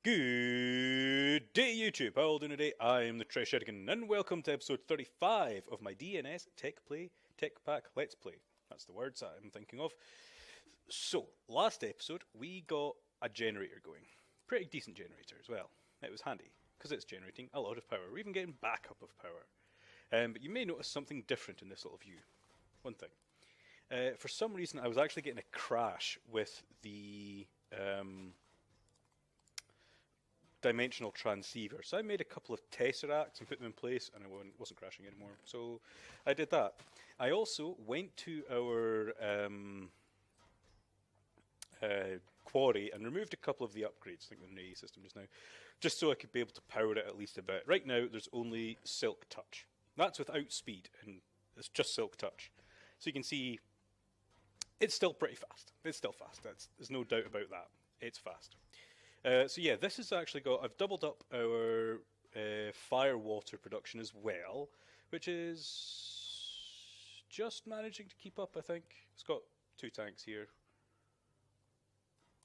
Good day, YouTube. How are you doing today? I am the Tresh Shedigan, and welcome to episode 35 of my DNS Tech Pack Let's Play. That's the words I'm thinking of. So, last episode, we got a generator going. Pretty decent generator as well. It was handy, because it's generating a lot of power. We're even getting backup of power. But you may notice something different in this little view. One thing. For some reason, I was actually getting a crash with the dimensional transceiver. So I made a couple of tesseracts and put them in place, and I wasn't crashing anymore. So I did that. I also went to our quarry and removed a couple of the upgrades. I think the NA system just now, just so I could be able to power it at least a bit. Right now, there's only Silk Touch. That's without speed, and it's just Silk Touch. So you can see it's still pretty fast. It's still fast. There's no doubt about that. It's fast. So yeah, this has actually got, I've doubled up our fire water production as well, which is just managing to keep up, I think. It's got 2 tanks here,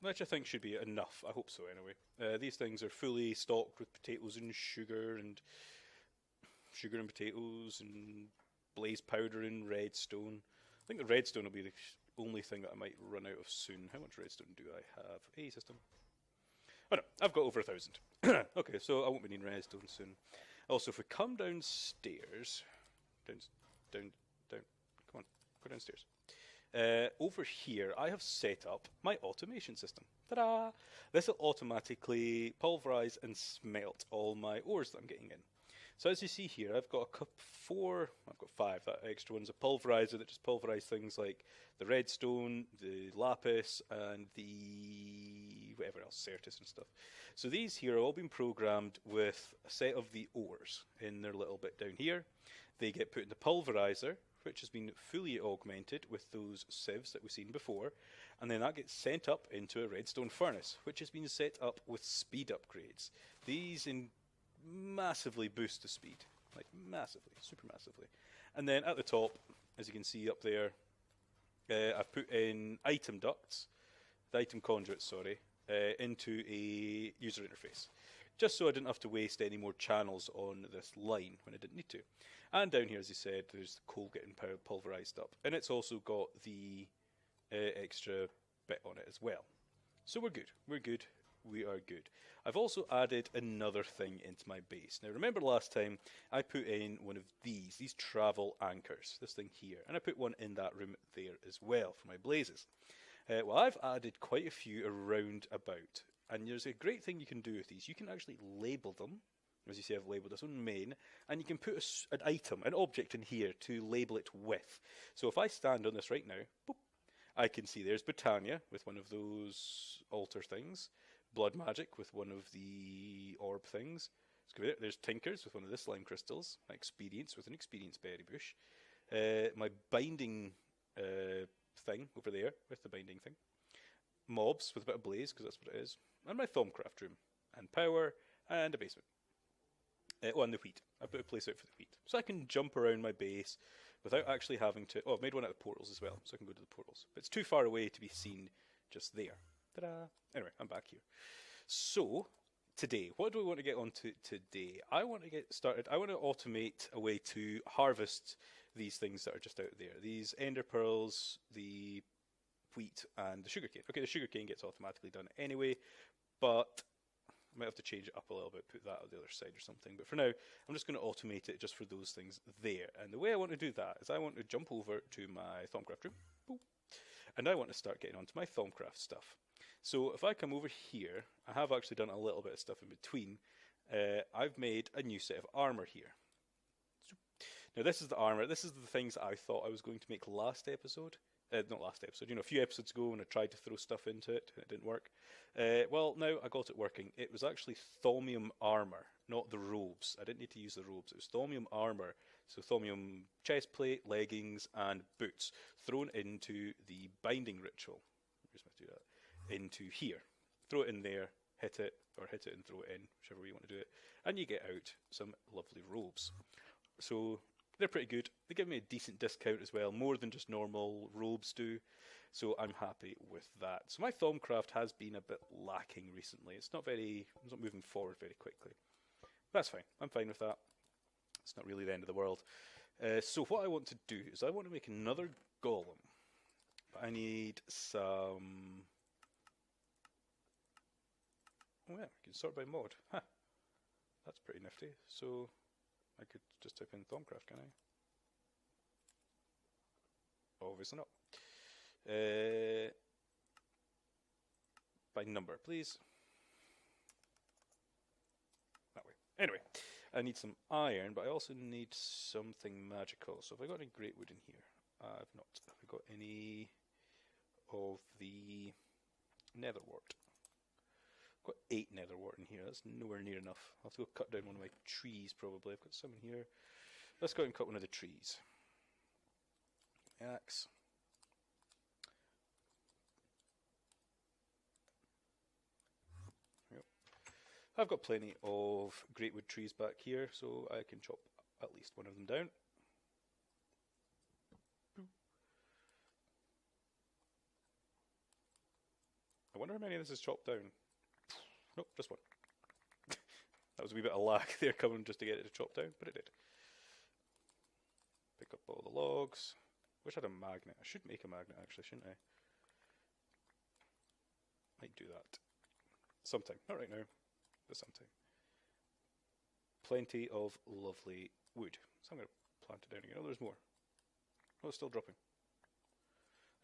which I think should be enough. I hope so anyway. These things are fully stocked with potatoes and sugar and potatoes and blaze powder and redstone. I think the redstone will be the only thing that I might run out of soon. How much redstone do I have? A system. Oh no, I've got over 1,000. Okay, so I won't be needing redstone soon. Also, if we come downstairs, down, come on, go downstairs. Over here, I have set up my automation system. Ta-da! This will automatically pulverize and smelt all my ores that I'm getting in. So as you see here, I've got I've got 5, that extra one's a pulverizer that just pulverizes things like the redstone, the lapis, and the whatever else, certus and stuff. So these here are all been programmed with a set of the ores in their little bit down here. They get put in the pulverizer, which has been fully augmented with those sieves that we've seen before, and then that gets sent up into a redstone furnace, which has been set up with speed upgrades. These massively boost the speed, like massively, super massively. And then at the top, as you can see up there, I've put in item ducts, the item conduits, sorry, into a user interface, just so I didn't have to waste any more channels on this line when I didn't need to. And down here, as you said, there's the coal getting pulverized up, and it's also got the extra bit on it as well. So we're good. We're good. We are good. I've also added another thing into my base. Now remember last time I put in one of these travel anchors, this thing here, and I put one in that room there as well for my blazes. Well, I've added quite a few around about, and there's a great thing you can do with these. You can actually label them. As you see, I've labelled this one main, and you can put an item, an object in here to label it with. So if I stand on this right now, boop, I can see there's Britannia with one of those altar things, Blood Magic with one of the orb things. There's Tinkers with one of the slime crystals, Experience with an Experience berry bush, my binding thing over there with the binding thing, Mobs with a bit of blaze because that's what it is, and my Thaumcraft room, and power, and a basement. And the wheat. I put a place out for the wheat. So I can jump around my base without actually having to... Oh, I've made one out of the portals as well, so I can go to the portals. But it's too far away to be seen just there. Ta-da! Anyway, I'm back here. So, today, what do we want to get on to today? I want to get started... I want to automate a way to harvest these things that are just out there. These ender pearls, the wheat, and the sugarcane. Okay, the sugarcane gets automatically done anyway, but... I might have to change it up a little bit, put that on the other side or something. But for now, I'm just going to automate it just for those things there. And the way I want to do that is I want to jump over to my Thaumcraft room. Boop, and I want to start getting onto my Thaumcraft stuff. So if I come over here, I have actually done a little bit of stuff in between. I've made a new set of armour here. Now this is the armour. This is the things that I thought I was going to make last episode. Not last episode, a few episodes ago when I tried to throw stuff into it and it didn't work. Well, now I got it working. It was actually thaumium armour, not the robes. I didn't need to use the robes. It was thaumium armour, so thaumium chest plate, leggings, and boots thrown into the binding ritual. Here's my do that. Into here. Throw it in there, hit it and throw it in, whichever way you want to do it, and you get out some lovely robes. So They're pretty good. They give me a decent discount as well, more than just normal robes do. So I'm happy with that. So my Thaumcraft has been a bit lacking recently. It's not moving forward very quickly. That's fine. I'm fine with that. It's not really the end of the world. So what I want to do is I want to make another golem. But I need some... Oh yeah, we can sort by mod. Huh. That's pretty nifty. So I could just type in Thaumcraft, can I? Obviously not. By number, please. That way. Anyway, I need some iron, but I also need something magical. So have I got any great wood in here? I've not. Have I got any of the netherwort? I've got 8 netherwort in here. That's nowhere near enough. I'll have to go cut down one of my trees, probably. I've got some in here. Let's go and cut one of the trees. Axe. Yep. I've got plenty of great wood trees back here, so I can chop at least one of them down. I wonder how many of this is chopped down. Nope, just one. That was a wee bit of lag there coming just to get it to chop down, but it did. Pick up all the logs. Wish I had a magnet. I should make a magnet actually, shouldn't I? Might do that. Sometime. Not right now, but sometime. Plenty of lovely wood. So I'm going to plant it down again. Oh, there's more. Oh, it's still dropping.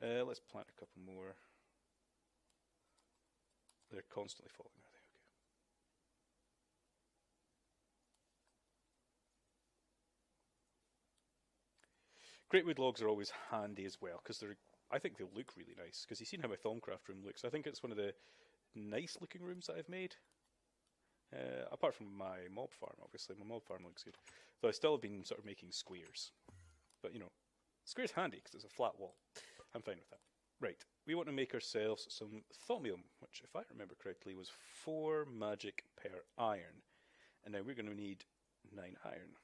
Let's plant a couple more. They're constantly falling, are they? Okay. Great wood logs are always handy as well, because I think they look really nice, because you've seen how my Thaumcraft room looks. I think it's one of the nice looking rooms that I've made. Apart from my mob farm, obviously. My mob farm looks good. Though I still have been sort of making squares. But, you know, square's handy, because it's a flat wall. I'm fine with that. Right, we want to make ourselves some thaumium, which, if I remember correctly, was 4 magic per iron. And now we're going to need 9 iron.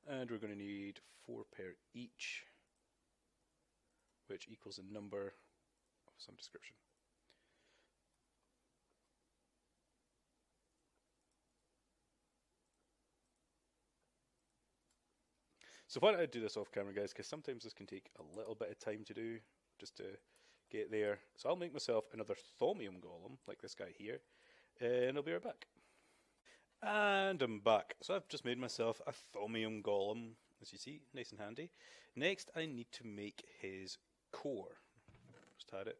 And we're going to need 4 per each, which equals a number of some description. So why don't I do this off camera, guys, because sometimes this can take a little bit of time to do, just to get there. So I'll make myself another thaumium golem, like this guy here, and I'll be right back. And I'm back. So I've just made myself a thaumium golem, as you see, nice and handy. Next, I need to make his core. Just had it.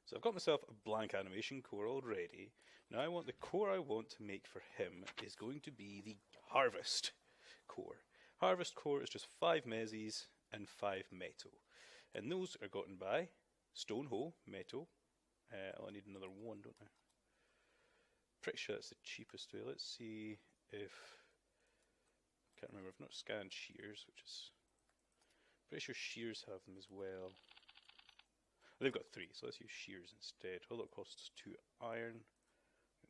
So I've got myself a blank animation core already. Now the core I want to make for him is going to be the harvest core. Harvest core is just 5 mezzis and 5 metal. And those are gotten by stone hoe, metal. I need another one, don't I? Pretty sure that's the cheapest way. Let's see if... Can't remember. I've not scanned shears, which is... Pretty sure shears have them as well. They've got 3, so let's use shears instead. Although it costs 2 iron.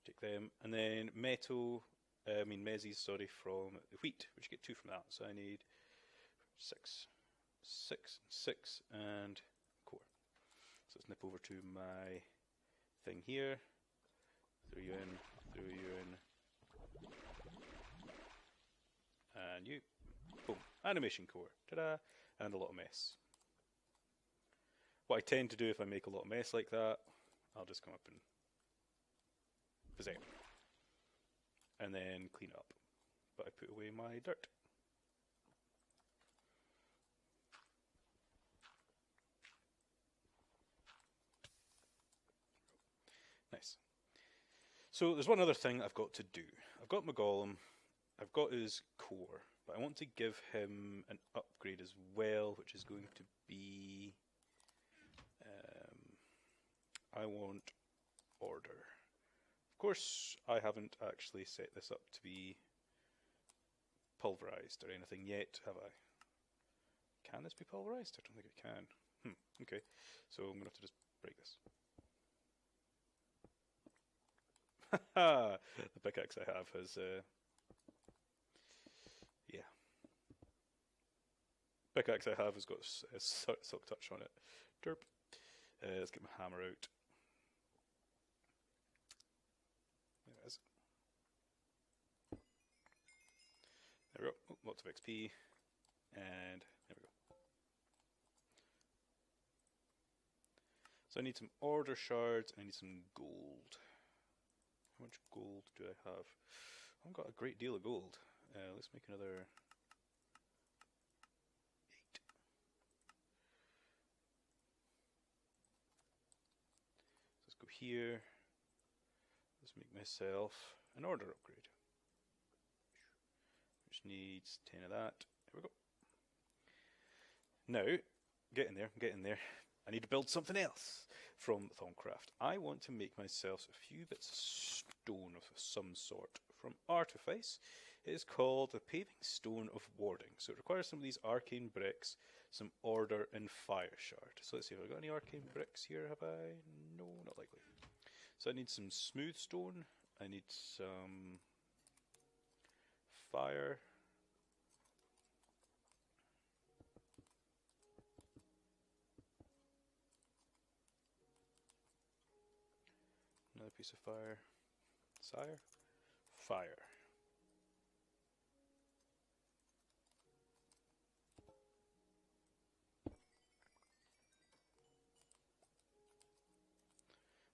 Take them. And then metal... mezzis, sorry, from the wheat, which you get 2 from that. So I need 6, 6, 6, and core. So let's nip over to my thing here. Throw you in, and you. Boom. Animation core. Ta-da! And a lot of mess. What I tend to do if I make a lot of mess like that, I'll just come up and present. And then clean up. But I put away my dirt. Nice. So there's one other thing I've got to do. I've got my golem, I've got his core, but I want to give him an upgrade as well, which is going to be... I want order. Of course, I haven't actually set this up to be pulverized or anything yet, have I? Can this be pulverized? I don't think it can. Okay, so I'm going to have to just break this. The pickaxe I have has, yeah. Pickaxe I have has got silk touch on it. Derp. Let's get my hammer out. There it is. There we go. Oh, lots of XP. And there we go. So I need some order shards, and I need some gold. How much gold do I have? I've got a great deal of gold. Let's make another 8. Let's go here. Let's make myself an order upgrade. Which needs 10 of that. There we go. Now, getting there. I need to build something else from Thaumcraft. I want to make myself a few bits of stone of some sort from Artifice. It is called the Paving Stone of Warding. So it requires some of these arcane bricks, some order, and fire shard. So let's see if I've got any arcane bricks here. Have I? No, not likely. So I need some smooth stone. I need some fire. Another piece of fire. Sire? Fire.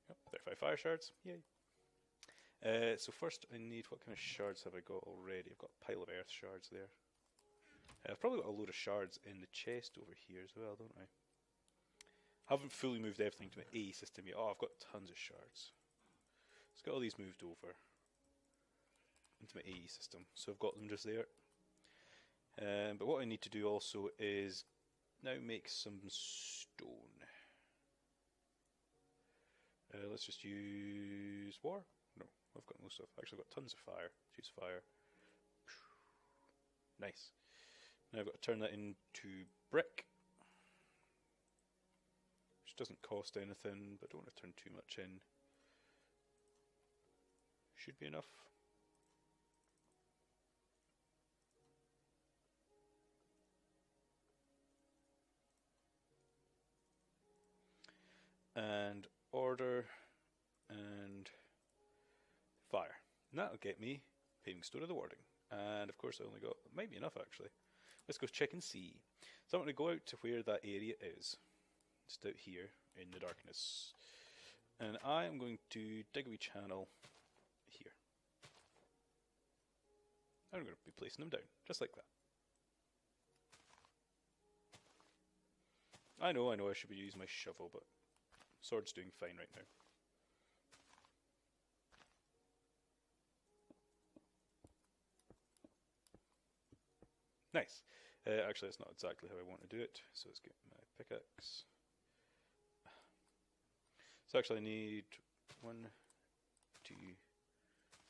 Yep, 35 fire shards. Yay. So first I need, what kind of shards have I got already? I've got a pile of earth shards there. I've probably got a load of shards in the chest over here as well, don't I? Haven't fully moved everything to my A system yet. Oh, I've got tons of shards. Let's get all these moved over into my AE system. So I've got them just there. But what I need to do also is now make some stone. Let's just use war. No, I've got no stuff. Actually, I've got tons of fire. Let's use fire. Nice. Now I've got to turn that into brick. Which doesn't cost anything, but don't want to turn too much in. Should be enough. And order and fire. And that'll get me Paving Stone of the Warding. And of course I only got, it might be enough actually. Let's go check and see. So I'm going to go out to where that area is. Just out here in the darkness. And I am going to dig a wee channel here. I'm going to be placing them down, just like that. I know I should be using my shovel, but sword's doing fine right now. Nice. Actually, that's not exactly how I want to do it, so let's get my pickaxe. So actually I need 1, 2,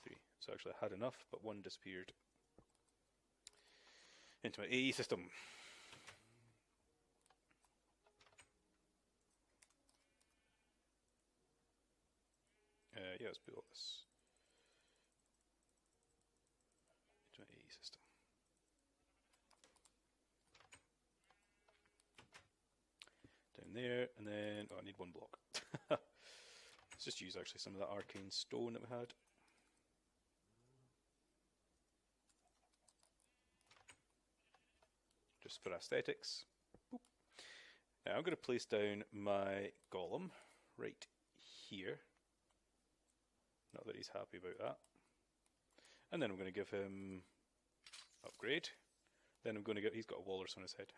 3. So actually I had enough, but one disappeared into my AE system. Yeah, let's put all this into my AE system. Down there, and then, oh, I need one block. Let's just use actually some of that arcane stone that we had. Just for aesthetics. Boop. Now I'm going to place down my golem right here. Not that he's happy about that. And then I'm going to give him upgrade. Then I'm going to get, he's got a walrus on his head.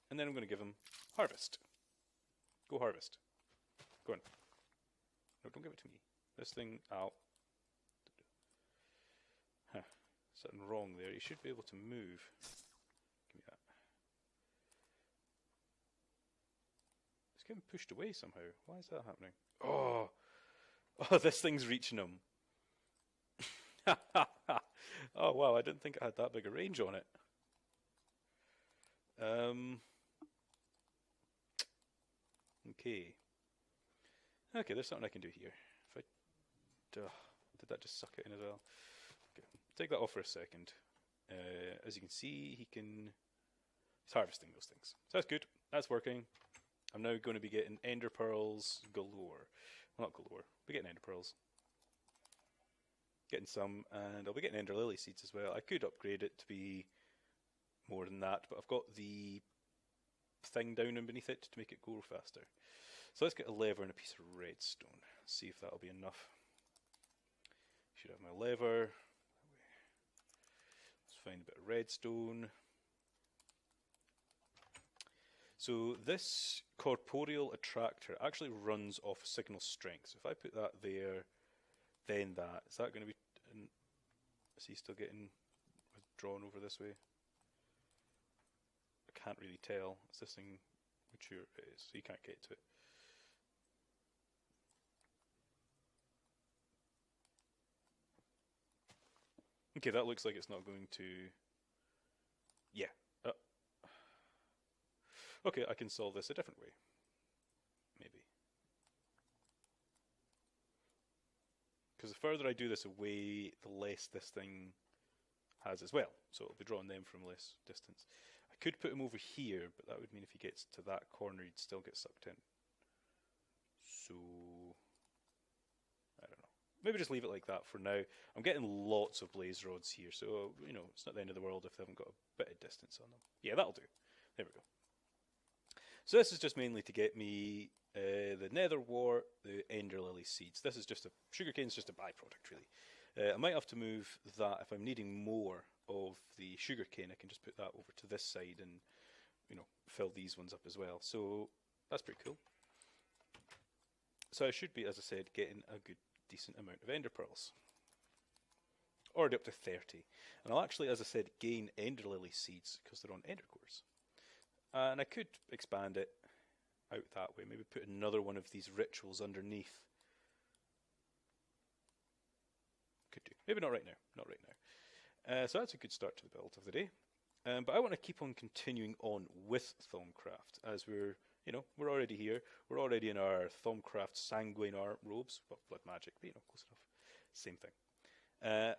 And then I'm going to give him harvest. Go harvest. Go on. No, don't give it to me. This thing, ow. Huh. Something wrong there. He should be able to move. Give me that. It's getting pushed away somehow. Why is that happening? Oh! Oh, this thing's reaching him. Oh, wow, I didn't think it had that big a range on it. Okay. Okay, there's something I can do here. If I Did that just suck it in as well? Okay. Take that off for a second. As you can see, he's harvesting those things. So that's good. That's working. I'm now going to be getting ender pearls galore. Well, not galore, but getting ender pearls. Getting some, and I'll be getting ender lily seeds as well. I could upgrade it to be more than that, but I've got the thing down and beneath it to make it go faster. So let's get a lever and a piece of redstone. See if that'll be enough. Should have my lever. Let's find a bit of redstone. So this corporeal attractor actually runs off signal strength. So if I put that there, then that, is that going to be, is he still getting withdrawn over this way? I can't really tell. Is this thing mature? It is, so you can't get to it. Okay, that looks like it's not going to, yeah. Okay, I can solve this a different way. Maybe. Because the further I do this away, the less this thing has as well. So it'll be drawing them from less distance. I could put him over here, but that would mean if he gets to that corner, he'd still get sucked in. So, I don't know. Maybe just leave it like that for now. I'm getting lots of blaze rods here, so, you know, it's not the end of the world if they haven't got a bit of distance on them. Yeah, that'll do. There we go. So this is just mainly to get me the nether wart, the ender lily seeds. This is just sugarcane's just a byproduct, really. I might have to move that if I'm needing more of the sugarcane. I can just put that over to this side and, you know, fill these ones up as well. So that's pretty cool. So I should be, as I said, getting a good, decent amount of ender pearls. Already up to 30. And I'll actually, as I said, gain ender lily seeds because they're on ender cores. And I could expand it out that way. Maybe put another one of these rituals underneath. Could do. Maybe not right now. Not right now. So that's a good start to the build of the day. But I want to keep on continuing on with Thaumcraft as we're already here. We're already in our Thaumcraft Sanguine Art robes. Well, blood magic, but close enough. Same thing.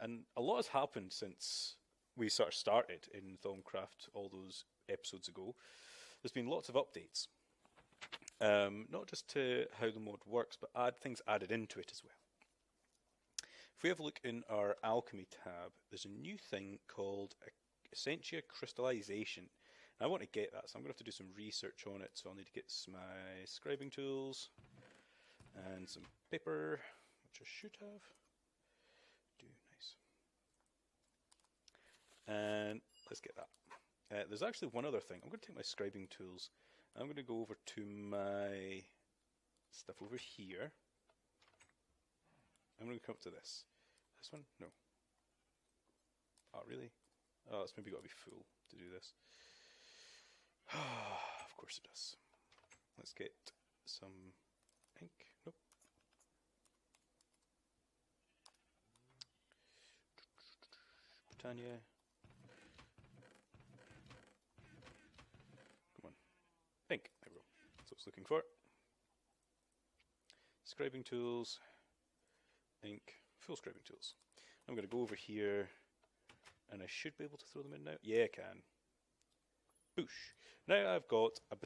And a lot has happened since we sort of started in Thaumcraft all those episodes ago. There's been lots of updates. Not just to how the mod works, but things added into it as well. If we have a look in our alchemy tab, there's a new thing called Essentia Crystallization. And I want to get that, so I'm going to have to do some research on it. So I'll need to get my scribing tools and some paper, which I should have. Nice. And let's get that. There's actually one other thing. I'm going to take my scribing tools. I'm going to go over to my stuff over here. I'm going to come up to this. This one? No. Oh, really? Oh, it's maybe got to be full to do this. Of course it does. Let's get some ink. Nope. Britannia. Ink, there we go. That's what I was looking for. Scribing tools, ink, full scribing tools. I'm going to go over here, and I should be able to throw them in now. Yeah, I can. Boosh. Now I've got a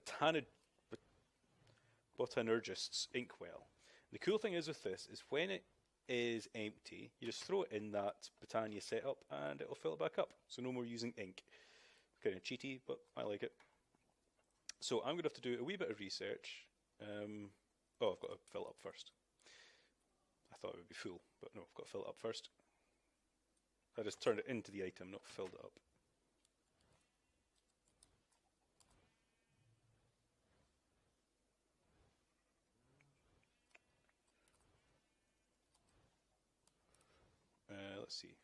Botanergist's inkwell. The cool thing is with this is when it is empty, you just throw it in that Botania setup, and it'll fill it back up. So no more using ink. Kind of cheaty, but I like it. So I'm going to have to do a wee bit of research. Oh, I've got to fill it up first. I thought it would be full, but no, I've got to fill it up first. I just turned it into the item, not filled it up. Let's see.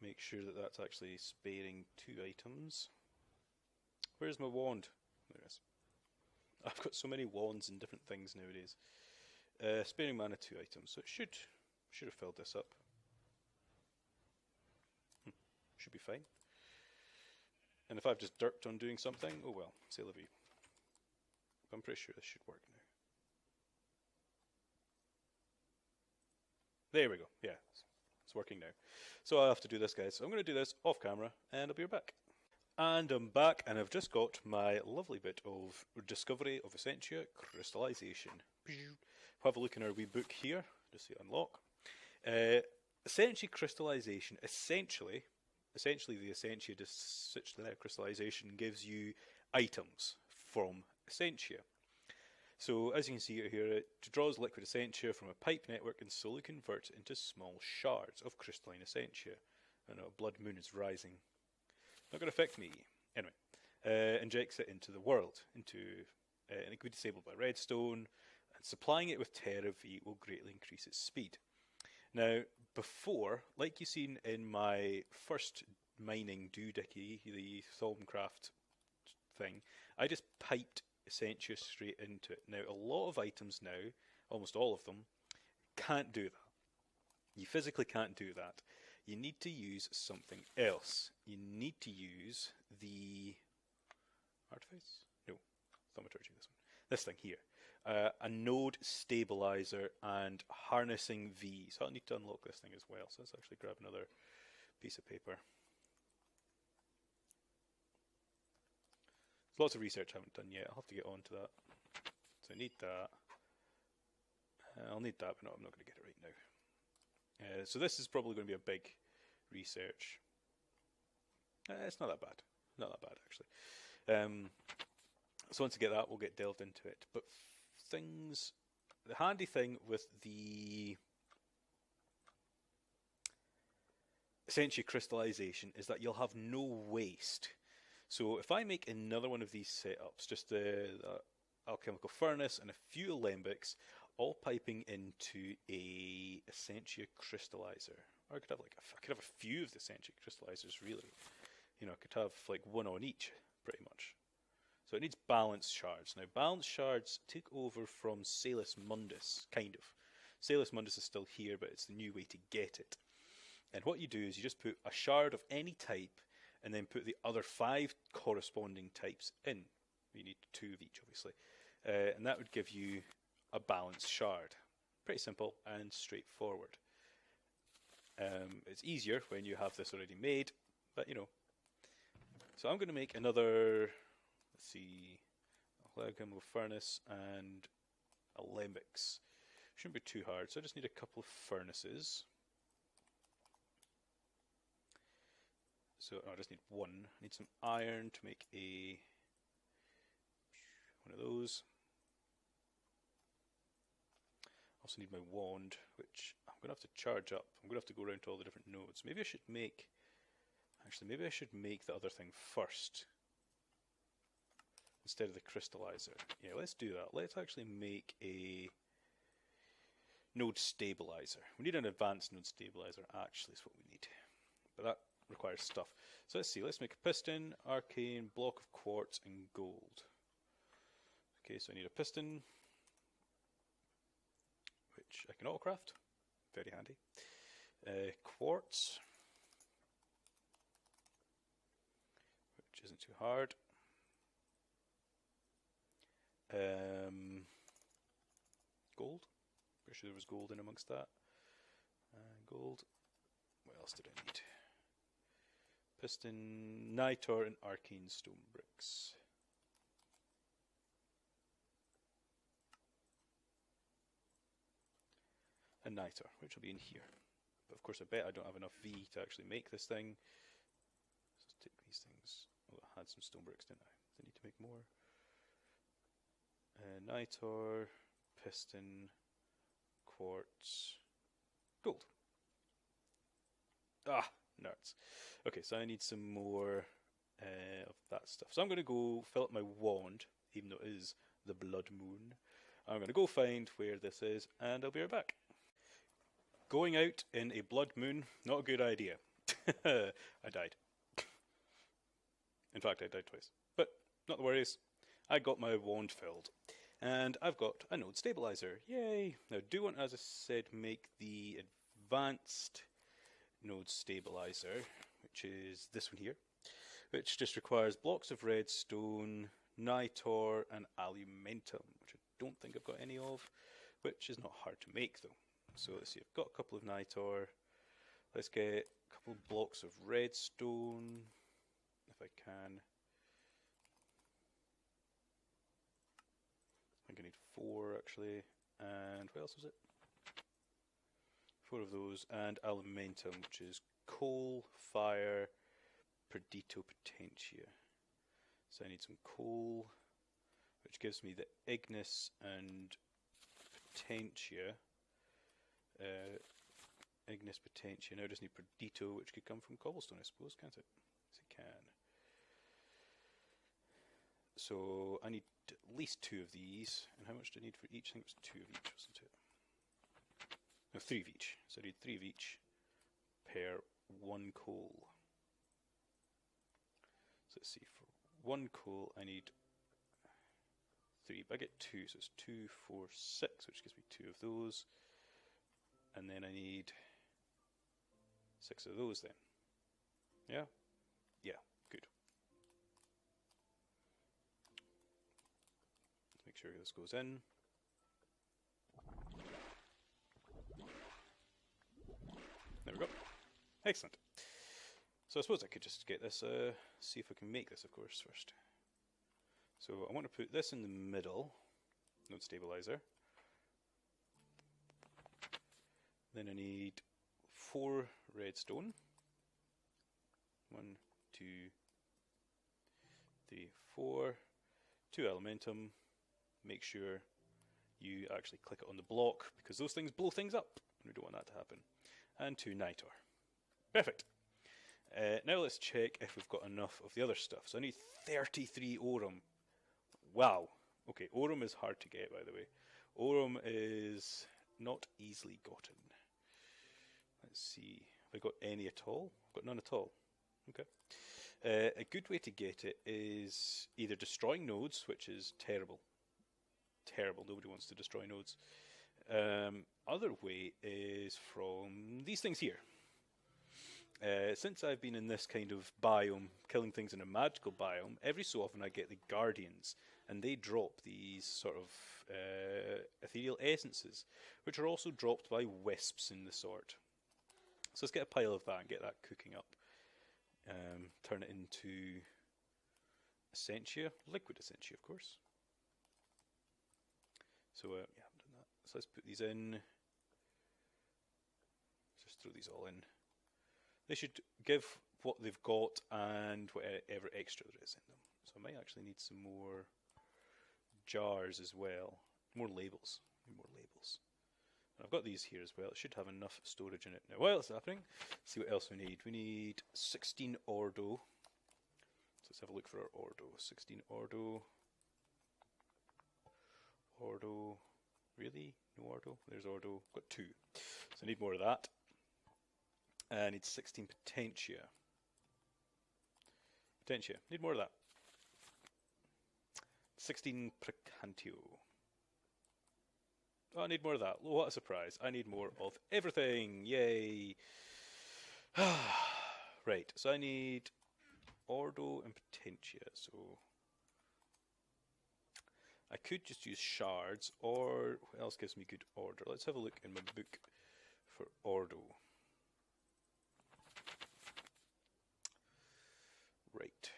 Make sure that that's actually sparing 2 items. Where's my wand? There it is. I've got so many wands and different things nowadays. Sparing mana 2 items, so it should have filled this up. Should be fine. And if I've just derped on doing something, oh well, c'est la vie. I'm pretty sure this should work now. There we go. Yeah, it's working now. So I have to do this, guys. So I'm going to do this off camera, and I'll be right back. And I'm back, and I've just got my lovely bit of discovery of Essentia crystallization. Have a look in our wee book here. Just see unlock. Essentia crystallization. Essentially the Essentia crystallization gives you items from Essentia. So as you can see here, it draws liquid Essentia from a pipe network and slowly converts it into small shards of crystalline Essentia. I know, blood moon is rising. Not going to affect me. Anyway, injects it into the world. And it can be disabled by redstone. And supplying it with Terra V will greatly increase its speed. Now, before, like you've seen in my first mining doohickey, the Thalmcraft thing, I just piped Essentia straight into it. Now, a lot of items now, almost all of them, can't do that. You physically can't do that. You need to use something else. You need to use the artifice? No, thaumaturgy, this one. This thing here. A node stabilizer and harnessing V. So I'll need to unlock this thing as well. So let's actually grab another piece of paper. There's lots of research I haven't done yet. I'll have to get on to that. So I need that. I'll need that, but no, I'm not going to get it right now. So this is probably going to be a big research. It's not that bad. Not that bad, actually. So once I get that, we'll get delved into it. But the handy thing with the Essentia crystallization is that you'll have no waste. So if I make another one of these setups, just the alchemical furnace and a few alembics, all piping into a Essentia crystallizer. Or I could have a few of the Essentia crystallizers, really. You know, I could have like one on each, pretty much. So it needs balanced shards. Now, balanced shards took over from Salus Mundus, kind of. Salus Mundus is still here, but it's the new way to get it. And what you do is you just put a shard of any type, and then put the other 5 corresponding types in. You need 2 of each, obviously. And that would give you a balanced shard. Pretty simple and straightforward. It's easier when you have this already made, but you know. So I'm going to make another, let's see, alchemical furnace and alembics. Shouldn't be too hard, so I just need a couple of furnaces. So I just need one. I need some iron to make one of those. Also need my wand, which I'm going to have to charge up. I'm going to have to go around to all the different nodes. Maybe I should make the other thing first instead of the crystallizer. Yeah, let's do that. Let's actually make a node stabilizer. We need an advanced node stabilizer, actually, is what we need. But that requires stuff. So let's see, let's make a piston, arcane, block of quartz, and gold. Okay, so I need a piston, which I can autocraft. Very handy. Quartz, which isn't too hard. Gold. Pretty sure there was gold in amongst that. Gold. What else did I need? Piston, nitor, and arcane stone bricks. And nitor, which will be in here. But of course I bet I don't have enough V to actually make this thing. So let's take these things. Oh, I had some stone bricks, didn't I? I need to make more. Nitor, piston, quartz, gold. Ah, nerds. Okay, so I need some more of that stuff. So I'm going to go fill up my wand, even though it is the blood moon. I'm going to go find where this is, and I'll be right back. Going out in a blood moon, not a good idea. I died. In fact, I died twice. But not the worries. I got my wand filled. And I've got a node stabilizer. Yay! Now, do want, as I said, make the advanced node stabilizer, which is this one here, which just requires blocks of redstone, nitor, and alumentum, which I don't think I've got any of, which is not hard to make though. So let's see, I've got a couple of nitor. Let's get a couple of blocks of redstone, if I can. I think I need 4 actually. And what else was it? 4 of those, and alumentum, which is coal, fire, Perdito Potentia. So I need some coal, which gives me the Ignis and Potentia. Ignis Potentia. Now I just need Perdito, which could come from cobblestone, I suppose, can't it? Yes, it can. So I need at least 2 of these. And how much do I need for each? I think it was 2 of each, wasn't it? No, 3 of each. So I need 3 of each per 1 coal. So let's see, for 1 coal I need 3, but I get 2, so it's 2, 4, 6, which gives me 2 of those. And then I need 6 of those then. Yeah? Yeah, good. Let's make sure this goes in. There we go. Excellent. So I suppose I could just get this, see if I can make this, of course, first. So I want to put this in the middle, node stabilizer. Then I need 4 redstone. 1, 2, 3, 4. 2 alumentum. Make sure you actually click it on the block, because those things blow things up, and we don't want that to happen. And 2 nitor. Perfect. Now let's check if we've got enough of the other stuff. So I need 33 aurum. Wow. Okay, aurum is hard to get, by the way. Aurum is not easily gotten. Let's see. Have I got any at all? I've got none at all. Okay. A good way to get it is either destroying nodes, which is terrible. Terrible. Nobody wants to destroy nodes. Other way is from these things here. Since I've been in this kind of biome, killing things in a magical biome, every so often I get the Guardians, and they drop these sort of ethereal essences, which are also dropped by wisps in the sort. So let's get a pile of that and get that cooking up. Turn it into essentia, liquid essentia, of course. So yeah, I haven't done that. So let's put these in. Let's just throw these all in. They should give what they've got and whatever extra there is in them. So I might actually need some more jars as well. More labels. More labels. And I've got these here as well. It should have enough storage in it. Now while it's happening, let's see what else we need. We need 16 ordo. So let's have a look for our ordo. 16 ordo. Ordo. Really? No ordo? There's ordo. Got 2. So I need more of that. I need 16 potentia. Potentia. Need more of that. 16 precantio. Oh, I need more of that. Oh, what a surprise. I need more of everything. Yay. Right, so I need ordo and potentia. So I could just use shards, or what else gives me good order? Let's have a look in my book for ordo. Right.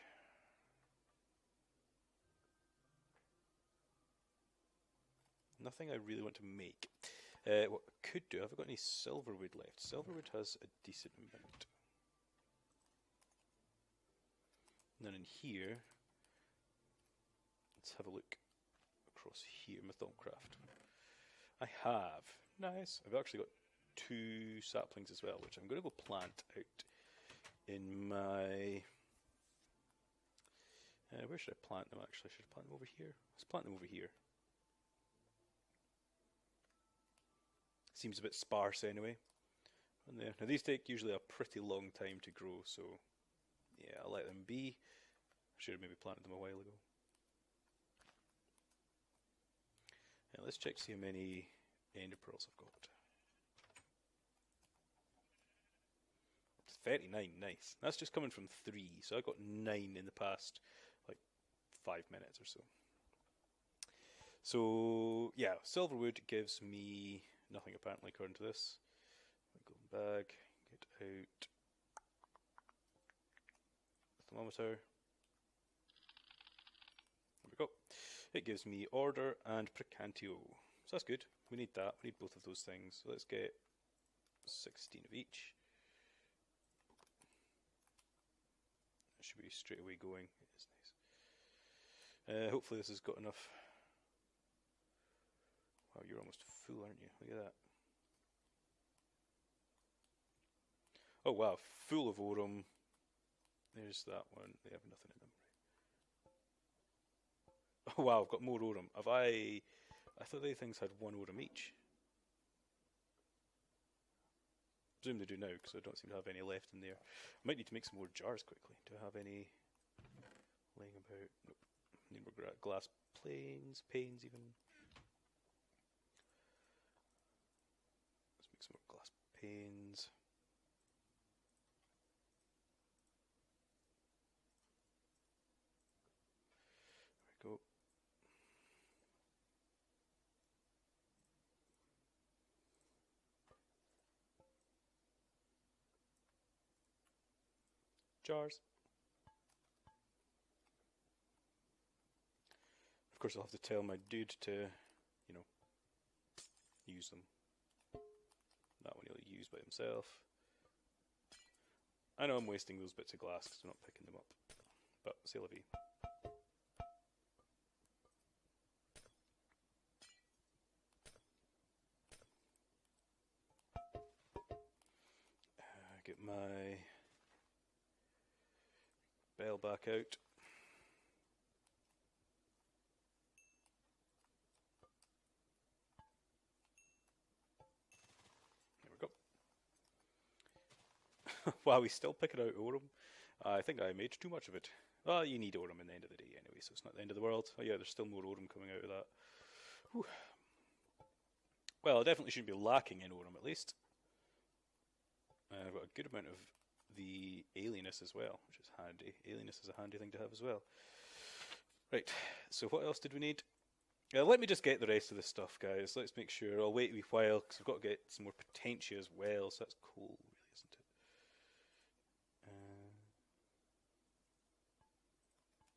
Nothing I really want to make. What I could do, have I got any silverwood left? Silverwood has a decent amount. And then in here, let's have a look across here, Mythocraft. I have, nice, I've actually got 2 saplings as well, which I'm going to go plant out in my... where should I plant them actually? Should I plant them over here? Let's plant them over here. Seems a bit sparse anyway. And there. Now these take usually a pretty long time to grow, so yeah, I'll let them be. I should have maybe planted them a while ago. Now let's check to see how many ender pearls I've got. 39, nice. That's just coming from 3, so I got 9 in the past, like 5 minutes or so. So yeah, silverwood gives me nothing apparently according to this. Go back, get out thermometer. There we go. It gives me order and precantio. So that's good. We need that. We need both of those things. So let's get 16 of each. That should be straight away going. It is nice. Hopefully this has got enough. Wow, you're almost full, aren't you? Look at that. Oh wow, full of Aurum. There's that one. They have nothing in them. Oh wow, I've got more Aurum. Have I thought they things had one Aurum each. I presume they do now, because I don't seem to have any left in there. I might need to make some more jars quickly. Do I have any laying about? Nope. Need more glass panes even. Let's make some more glass panes. There we go. Jars. Of course, I'll have to tell my dude to, you know, use them. That one he'll use by himself. I know I'm wasting those bits of glass because I'm not picking them up, but c'est la vie. Get my bell back out. There we go. Wow, he's still picking out Aurum. I think I made too much of it. Well, you need Aurum in the end of the day anyway, so it's not the end of the world. Oh yeah, there's still more Aurum coming out of that. Whew. Well, I definitely shouldn't be lacking in Aurum at least. I've got a good amount of the alienness as well, which is handy. Alienness is a handy thing to have as well. Right, so what else did we need? Let me just get the rest of this stuff, guys. Let's make sure. I'll wait a wee while, because I've got to get some more potentia as well, so that's cool, really, isn't it?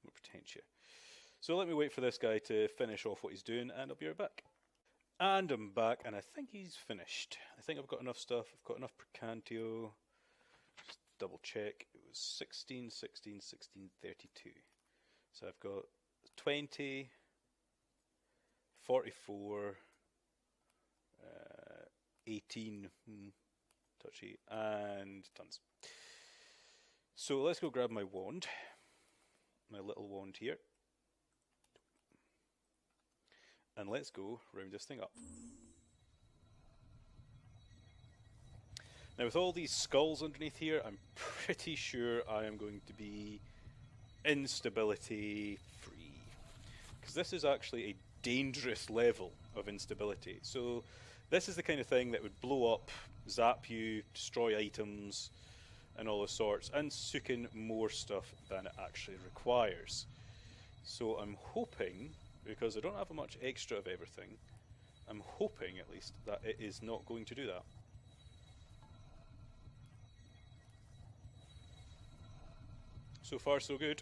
More potentia. So let me wait for this guy to finish off what he's doing, and I'll be right back. And I'm back, and I think he's finished. I think I've got enough stuff. I've got enough precantio. Just double check. It was 16, 16, 16, 32. So I've got 20, 44, 18, touchy, and tons. So let's go grab my wand, my little wand here. And let's go round this thing up. Now with all these skulls underneath here, I'm pretty sure I am going to be instability free. Because this is actually a dangerous level of instability. So this is the kind of thing that would blow up, zap you, destroy items, and all those sorts, and soak in more stuff than it actually requires. So I'm hoping, because I don't have much extra of everything, I'm hoping at least that it is not going to do that. So far so good.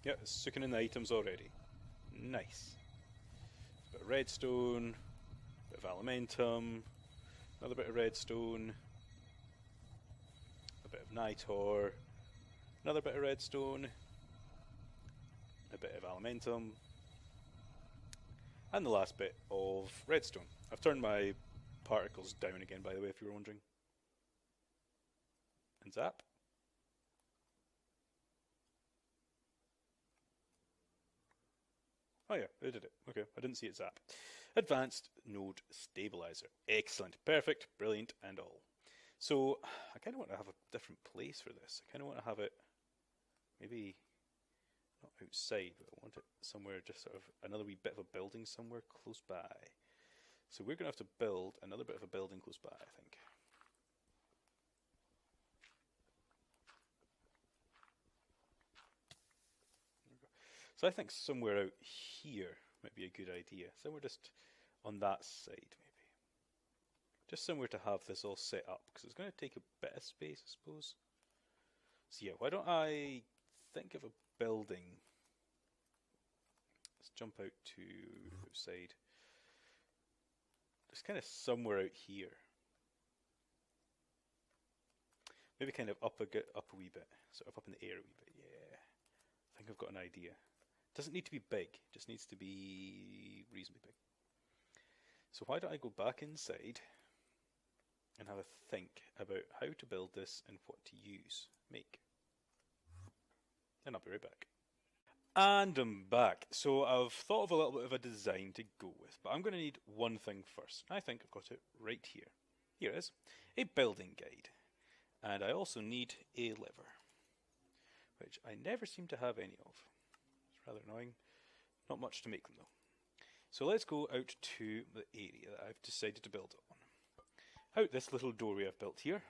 Yeah, it's soaking in the items already. Nice. A bit of redstone, a bit of aluminium, another bit of redstone, a bit of nitor, another bit of redstone, a bit of aluminium, and the last bit of redstone. I've turned my particles down again, by the way, if you were wondering. And zap. Oh yeah, I did it. Okay, I didn't see it zap. Advanced node stabilizer. Excellent, perfect, brilliant, and all. So I kind of want to have a different place for this. I kind of want to have it maybe not outside, but I want it somewhere, just sort of another wee bit of a building somewhere close by. So we're going to have to build another bit of a building close by, I think. So I think somewhere out here might be a good idea. Somewhere just on that side, maybe. Just somewhere to have this all set up, because it's going to take a bit of space, I suppose. So yeah, why don't I think of a building? Let's jump out to outside. Just kind of somewhere out here. Maybe kind of up a wee bit, sort of up in the air a wee bit. Yeah, I think I've got an idea. Doesn't need to be big, just needs to be reasonably big. So why don't I go back inside and have a think about how to build this and what to use, make. And I'll be right back. And I'm back. So I've thought of a little bit of a design to go with, but I'm going to need one thing first. I think I've got it right here. Here it is, a building guide. And I also need a lever, which I never seem to have any of. It's rather annoying. Not much to make them though. So let's go out to the area that I've decided to build it on. Out this little doorway I've built here,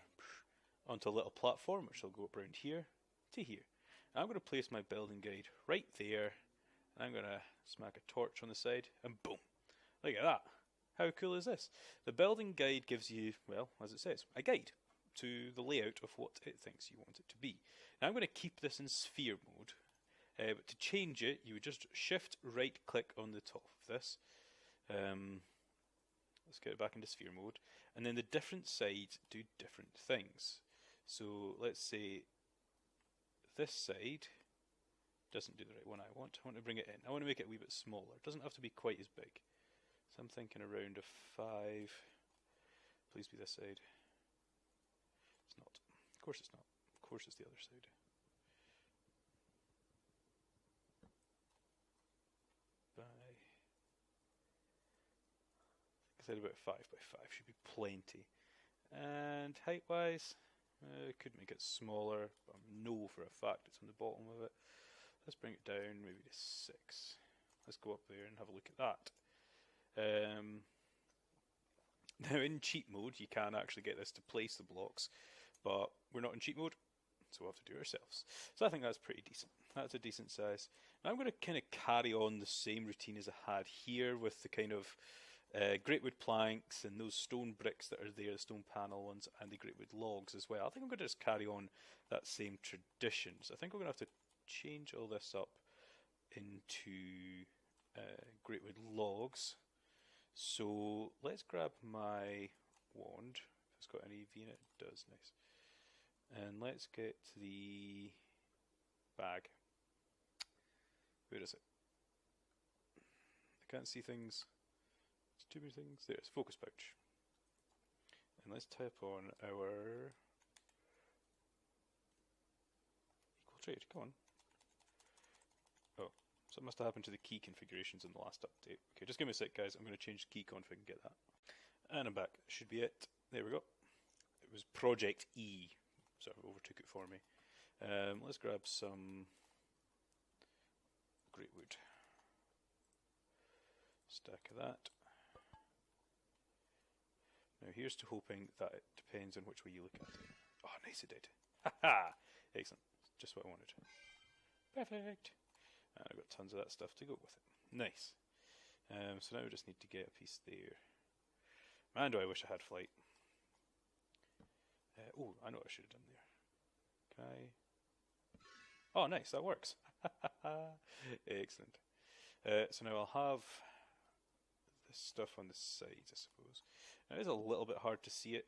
onto a little platform which will go up around here to here. And I'm going to place my building guide right there. And I'm going to smack a torch on the side and boom. Look at that. How cool is this? The building guide gives you, well, as it says, a guide to the layout of what it thinks you want it to be. Now I'm going to keep this in sphere mode. But to change it, you would just shift right click on the top of this. Let's get it back into sphere mode. And then the different sides do different things. So let's say this side doesn't do the right one I want. I want to bring it in. I want to make it a wee bit smaller. It doesn't have to be quite as big. So I'm thinking around a 5. Please be this side. It's not. Of course it's not. Of course it's the other side. I said about 5 by 5 should be plenty. And height wise, could make it smaller, but I know for a fact it's on the bottom of it. Let's bring it down maybe to 6. Let's go up there and have a look at that. Now in cheat mode you can actually get this to place the blocks, but we're not in cheat mode, so we'll have to do it ourselves. So I think that's pretty decent. That's a decent size. Now I'm going to kind of carry on the same routine as I had here with the kind of great wood planks and those stone bricks that are there, the stone panel ones, and the great wood logs as well. I think I'm going to just carry on that same tradition. So I think we're going to have to change all this up into great wood logs. So let's grab my wand. If it's got an EV in it, it does. Nice. And let's get the bag. Where is it? I can't see things. Too many things. There's focus pouch. And let's type on our equal trade. Come on. Oh, so it must have happened to the key configurations in the last update. Okay, just give me a sec, guys. I'm going to change the key config and get that. And I'm back. Should be it. There we go. It was Project E, so it overtook it for me. Let's grab some great wood. Stack of that. Now here's to hoping that it depends on which way you look at it. Oh, nice it did. Haha! Excellent. Just what I wanted. Perfect. And I've got tons of that stuff to go with it. Nice. So now we just need to get a piece there. Man, do I wish I had flight. Oh, I know what I should have done there. Can I? Oh, nice. That works. Excellent. So now I'll have this stuff on the sides, I suppose. Now, it is a little bit hard to see it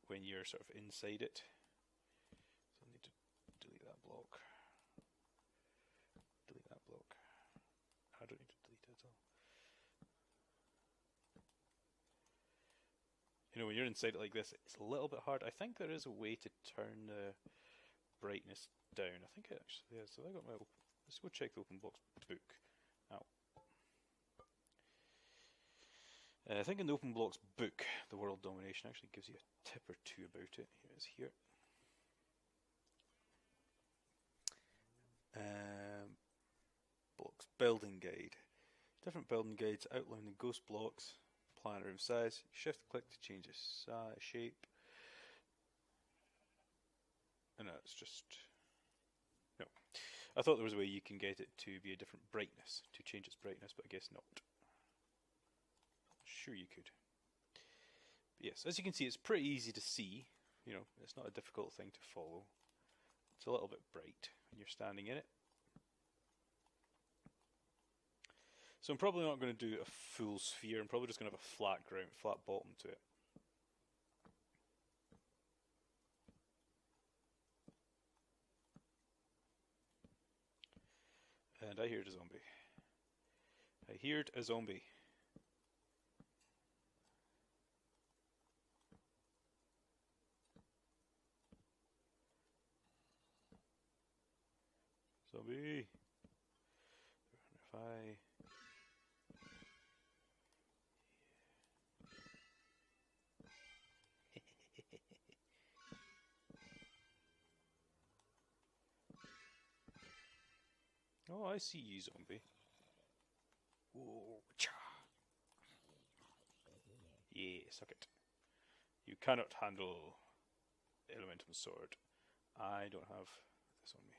when you're sort of inside it. So I need to delete that block. Delete that block. I don't need to delete it at all. You know, when you're inside it like this, it's a little bit hard. I think there is a way to turn the brightness down. I think it actually is. So I got my. Let's go check the open box book. Ow. I think in the Open Blocks book, the World Domination actually gives you a tip or two about it. Here it is here. Blocks Building Guide. Different building guides outline the ghost blocks, plan room size. Shift click to change the size, shape. And that's just... No. I thought there was a way you can get it to be a different brightness, to change its brightness, but I guess not. Sure you could. But yes, as you can see, it's pretty easy to see. You know, it's not a difficult thing to follow. It's a little bit bright when you're standing in it. So I'm probably not going to do a full sphere. I'm probably just going to have a flat ground, flat bottom to it. And I heard a zombie. I heard a zombie. Zombie. If I... Oh, I see you, zombie. Whoa, cha. Yeah, suck it. You cannot handle Elementum Sword. I don't have this on me.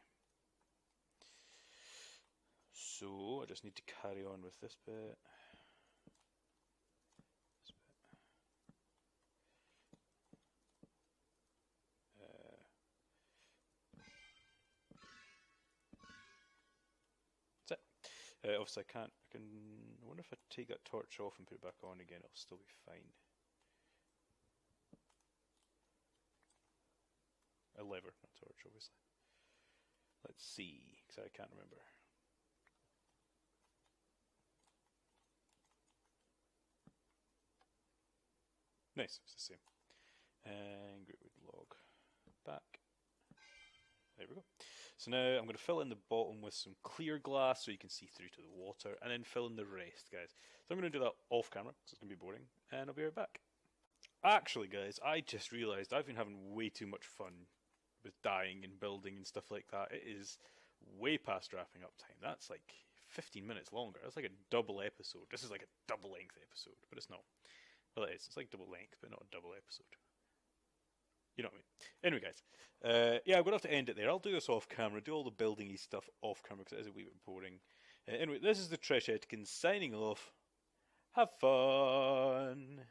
So, I just need to carry on with this bit. That's it. Obviously I can't, I wonder if I take that torch off and put it back on again, it'll still be fine. A lever, not a torch, obviously. Let's see, because I can't remember. Nice, it's the same. And Greatwood log back. There we go. So now I'm going to fill in the bottom with some clear glass so you can see through to the water, and then fill in the rest, guys. So I'm going to do that off camera, because it's going to be boring, and I'll be right back. Actually, guys, I just realised I've been having way too much fun with dying and building and stuff like that. It is way past wrapping up time. That's like 15 minutes longer. That's like a double episode. This is like a double length episode, but it's not. Well, it is. It's like double length, but not a double episode. You know what I mean? Anyway, guys. Yeah, I'm going to have to end it there. I'll do this off camera, do all the building-y stuff off camera, because it is a wee bit boring. Anyway, this is the Trish Etkin signing off. Have fun!